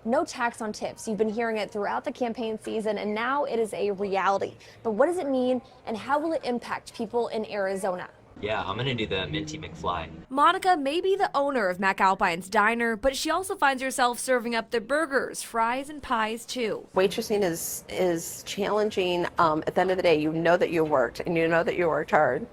No tax on tips. You've been hearing it throughout the campaign season, and now it is a reality. But what does it mean, and how will it impact people in Arizona? Yeah, I'm gonna do the Minty McFly. Monica may be the owner of McAlpine's Diner, but she also finds herself serving up the burgers, fries, and pies too. Waitressing is challenging. At the end of the day, you know that you worked and you know that you worked hard,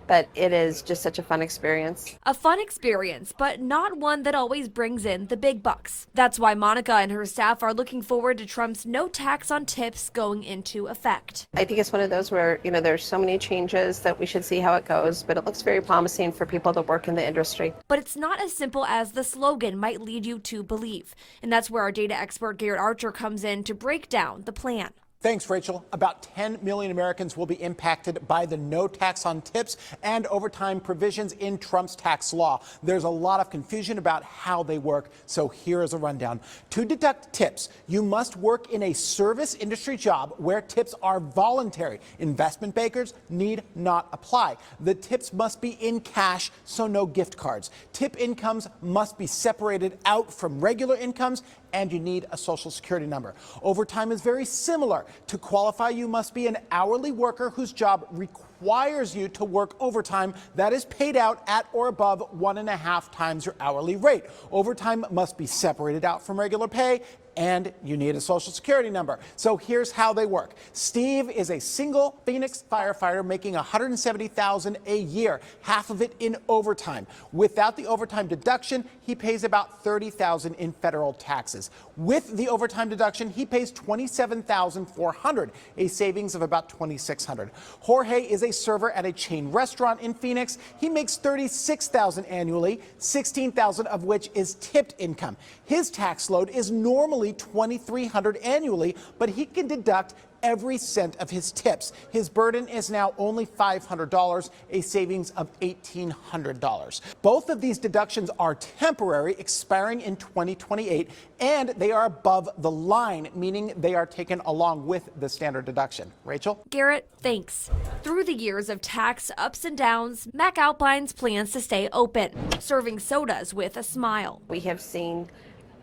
but it is just such a fun experience. A fun experience, but not one that always brings in the big bucks. That's why Monica and her staff are looking forward to Trump's no tax on tips going into effect. I think it's one of those where, there's so many changes that we should see how it goes, but it looks very promising for people that work in the industry. But it's not as simple as the slogan might lead you to believe. And that's where our data expert Garrett Archer comes in to break down the plan. Thanks, Rachel. About 10 million Americans will be impacted by the no tax on tips and overtime provisions in Trump's tax law. There's a lot of confusion about how they work, so here is a rundown. To deduct tips, you must work in a service industry job where tips are voluntary. Investment bankers need not apply. The tips must be in cash, so no gift cards. Tip incomes must be separated out from regular incomes, and you need a Social Security number. Overtime is very similar. To qualify, you must be an hourly worker whose job requires you to work overtime that is paid out at or above 1.5 times your hourly rate. Overtime must be separated out from regular pay, and you need a Social Security number. So here's how they work. Steve is a single Phoenix firefighter making $170,000 a year, half of it in overtime. Without the overtime deduction, he pays about $30,000 in federal taxes. With the overtime deduction, he pays $27,400, a savings of about $2,600. Jorge is a server at a chain restaurant in Phoenix. He makes $36,000 annually, $16,000 of which is tipped income. His tax load is normally $2,300 annually, but he can deduct every cent of his tips. His burden is now only $500, a savings of $1,800. Both of these deductions are temporary, expiring in 2028, and they are above the line, meaning they are taken along with the standard deduction. Rachel? Garrett, thanks. Through the years of tax ups and downs, McAlpine's plans to stay open, serving sodas with a smile. We have seen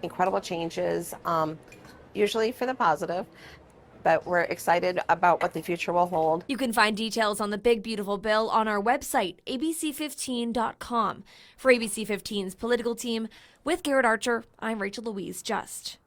incredible changes, usually for the positive, but we're excited about what the future will hold. You can find details on the big beautiful bill on our website, abc15.com. For ABC 15's political team, with Garrett Archer, I'm Rachel Louise Just.